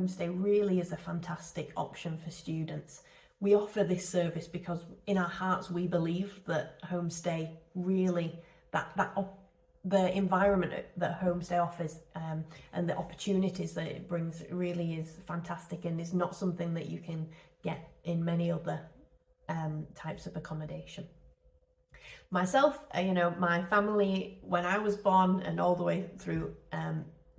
Homestay really is a fantastic option for students. We offer this service because in our hearts we believe that Homestay really, the environment that Homestay offers and the opportunities that it brings really is fantastic, and is not something that you can get in many other types of accommodation. Myself, my family, when I was born and all the way through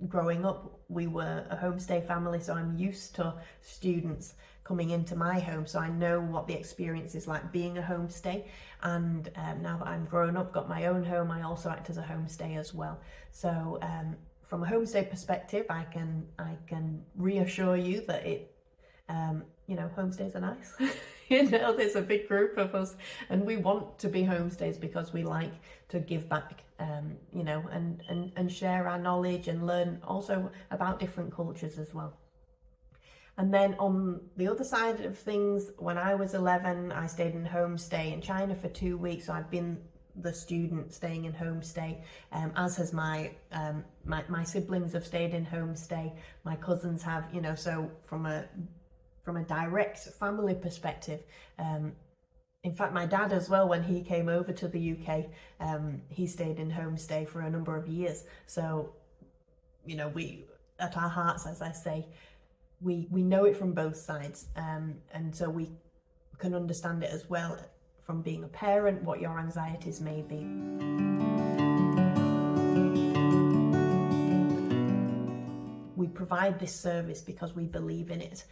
growing up, we were a Homestay family, so I'm used to students coming into my home, so I know what the experience is like being a Homestay. And now that I'm grown up, got my own home, I also act as a Homestay as well. So from a Homestay perspective, I can reassure you that Homestays are nice. There's a big group of us, and we want to be Homestays because we like to give back, and share our knowledge and learn also about different cultures as well. And then on the other side of things, when I was 11, I stayed in Homestay in China for 2 weeks. So I've been the student staying in Homestay, as has my siblings have stayed in Homestay. My cousins have, so from a direct family perspective, in fact, my dad as well, when he came over to the UK, he stayed in Homestay for a number of years. So, we, at our hearts, as I say, we know it from both sides, and so we can understand it as well from being a parent, what your anxieties may be. We provide this service because we believe in it.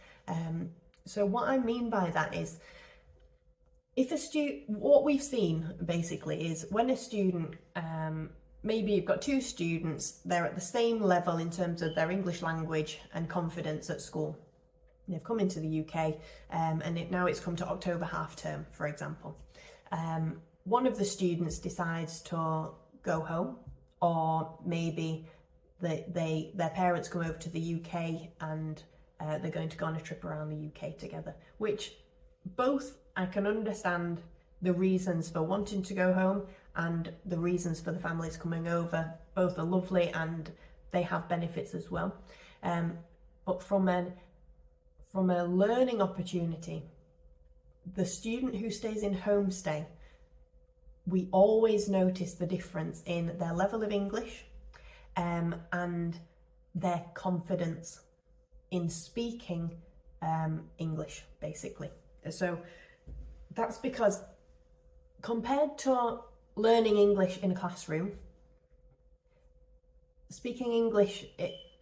So what I mean by that is, what we've seen basically is when a student, maybe you've got two students, they're at the same level in terms of their English language and confidence at school. They've come into the UK, and now it's come to October half term, for example. One of the students decides to go home, or maybe their parents come over to the UK and they're going to go on a trip around the UK together, which both I can understand the reasons for wanting to go home and the reasons for the families coming over. Both are lovely and they have benefits as well. But from a learning opportunity, the student who stays in Homestay, we always notice the difference in their level of English and their confidence in speaking English, basically. So that's because compared to learning English in a classroom, speaking English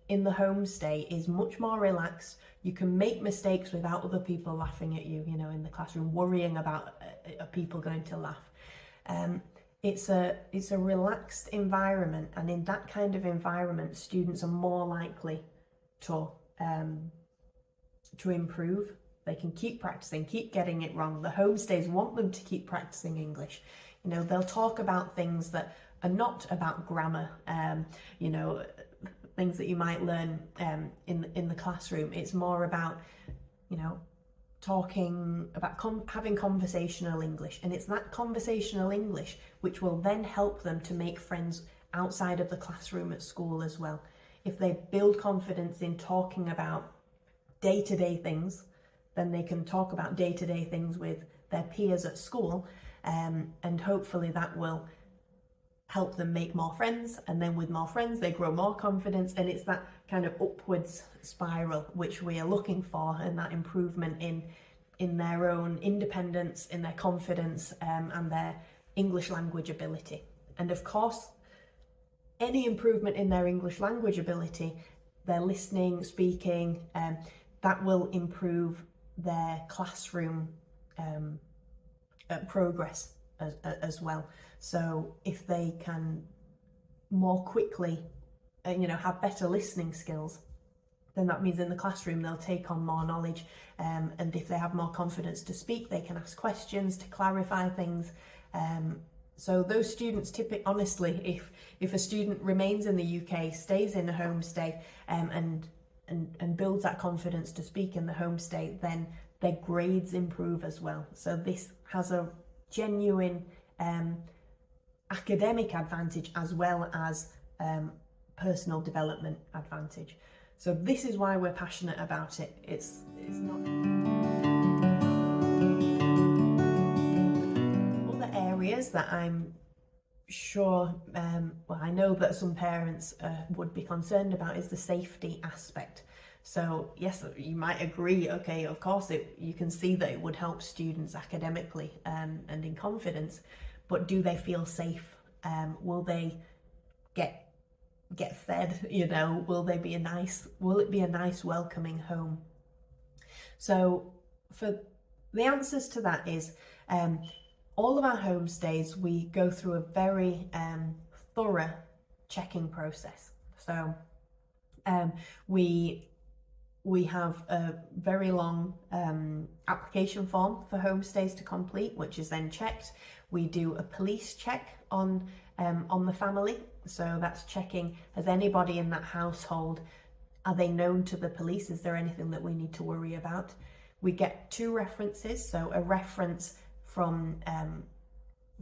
in the Homestay is much more relaxed. You can make mistakes without other people laughing at you, in the classroom, worrying about are people going to laugh. It's a relaxed environment, and in that kind of environment, students are more likely to improve. They can keep practicing, keep getting it wrong. The Homestays want them to keep practicing English. They'll talk about things that are not about grammar, things that you might learn in the classroom. It's more about, talking about having conversational English, and it's that conversational English which will then help them to make friends outside of the classroom at school as well. If they build confidence in talking about day-to-day things, then they can talk about day-to-day things with their peers at school, and hopefully that will help them make more friends, and then with more friends they grow more confidence, and it's that kind of upwards spiral which we are looking for, and that improvement in their own independence, in their confidence, and their English language ability. And of course, any improvement in their English language ability, their listening, speaking, that will improve their classroom progress as well. So if they can more quickly, have better listening skills, then that means in the classroom they'll take on more knowledge, and if they have more confidence to speak, they can ask questions to clarify things. So those students honestly, if a student remains in the UK, stays in a Homestay, and builds that confidence to speak in the Homestay, then their grades improve as well. So this has a genuine academic advantage as well as personal development advantage. So this is why we're passionate about it. It's not other areas that I'm sure, well, I know that some parents would be concerned about is the safety aspect. So yes, you might agree, okay, of course you can see that it would help students academically and in confidence, but do they feel safe? Will they get fed, you know? Will it be a nice welcoming home? So for the answers to that is, all of our homestays, we go through a very thorough checking process. So we have a very long application form for homestays to complete, which is then checked. We do a police check on the family. So that's checking, has anybody in that household, are they known to the police? Is there anything that we need to worry about? We get 2 references, so a reference from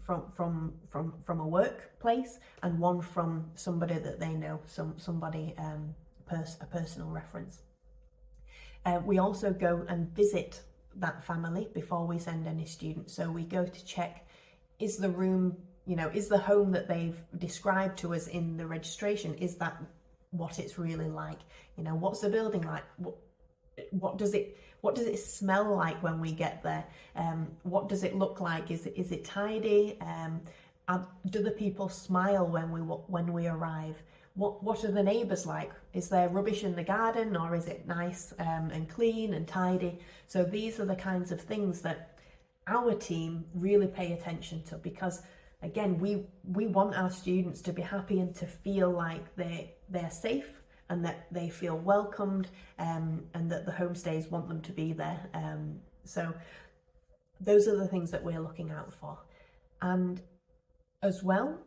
a workplace and one from somebody that they know, a personal reference. We also go and visit that family before we send any students. So we go to check, is the room, you know, is the home that they've described to us in the registration, is that what it's really like? You know, what's the building like? What does it smell like when we get there? What does it look like? Is it tidy? Do the people smile when we arrive? What are the neighbours like? Is there rubbish in the garden, or is it nice and clean and tidy? So these are the kinds of things that our team really pay attention to, because again, we want our students to be happy and to feel like they're safe and that they feel welcomed, and that the homestays want them to be there. So those are the things that we're looking out for. And as well,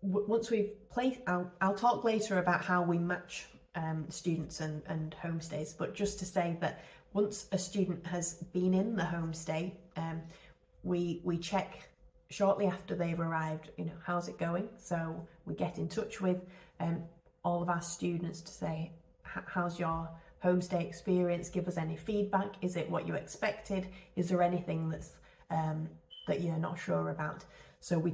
once we've placed, I'll talk later about how we match students and homestays, but just to say that once a student has been in the homestay, we check shortly after they've arrived, you know, how's it going? So we get in touch with all of our students to say, how's your homestay experience? Give us any feedback. Is it what you expected? Is there anything that you're not sure about? So we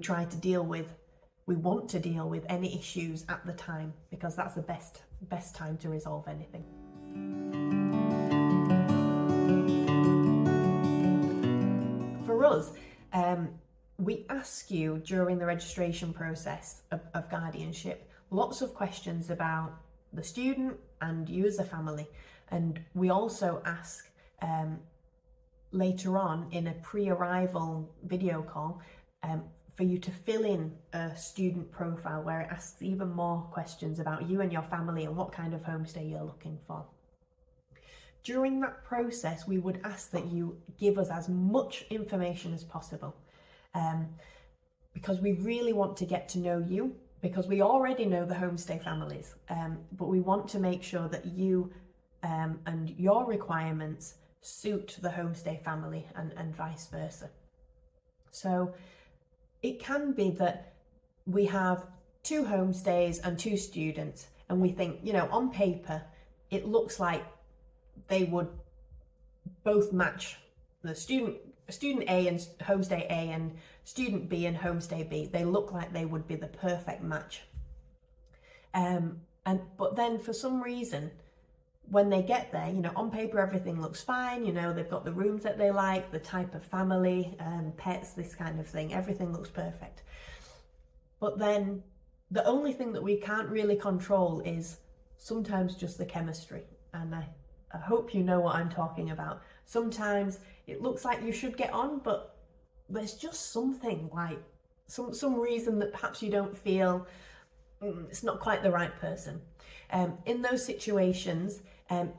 want to deal with any issues at the time, because that's the best time to resolve anything. For us, we ask you during the registration process of guardianship lots of questions about the student and you as a family, and we also ask later on in a pre-arrival video call for you to fill in a student profile where it asks even more questions about you and your family and what kind of homestay you're looking for. During that process, we would ask that you give us as much information as possible, because we really want to get to know you, because we already know the homestay families, but we want to make sure that you and your requirements suit the homestay family and vice versa. So it can be that we have 2 homestays and 2 students, and we think, you know, on paper, it looks like they would both match the student A and homestay A and student B and homestay B. They look like they would be the perfect match. But then for some reason, when they get there, you know, on paper everything looks fine, you know, they've got the rooms that they like, the type of family, pets, this kind of thing, everything looks perfect. But then the only thing that we can't really control is sometimes just the chemistry. And I hope you know what I'm talking about. Sometimes it looks like you should get on, but there's just something, like some reason that perhaps you don't feel it's not quite the right person. In those situations,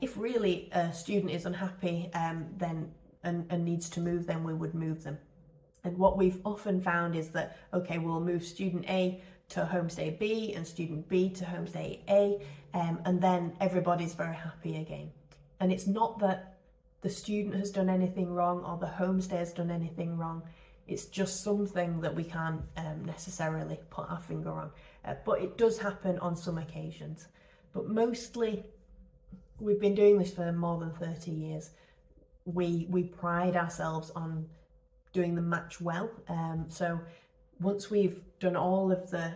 if really a student is unhappy then and needs to move, then we would move them. And what we've often found is that, okay, we'll move student A to homestay B and student B to homestay A, and then everybody's very happy again. And it's not that the student has done anything wrong or the homestay has done anything wrong. It's just something that we can't necessarily put our finger on. But it does happen on some occasions. but mostly we've been doing this for more than 30 years. We pride ourselves on doing the match well. So once we've done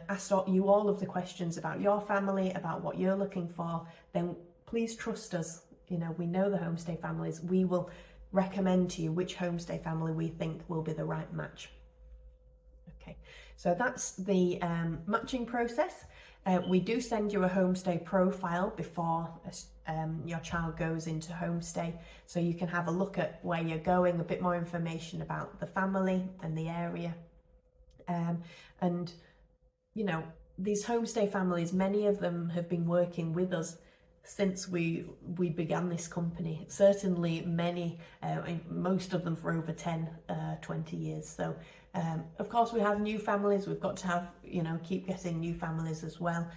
asked you all of the questions about your family, about what you're looking for, then please trust us. You know, we know the homestay families. We will recommend to you which homestay family we think will be the right match. Okay, so that's the matching process. We do send you a homestay profile before your child goes into homestay, so you can have a look at where you're going, a bit more information about the family and the area. And you know, these homestay families, many of them have been working with us since we began this company. Certainly many, most of them for over 10, 20 years. So of course we have new families. We've got to have, you know, keep getting new families as well.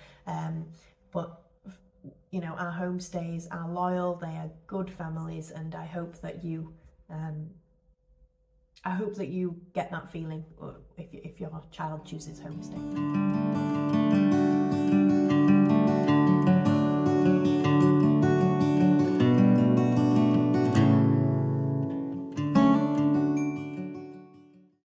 But you know, our homestays are loyal, they are good families, and I hope that you get that feeling if your child chooses homestay.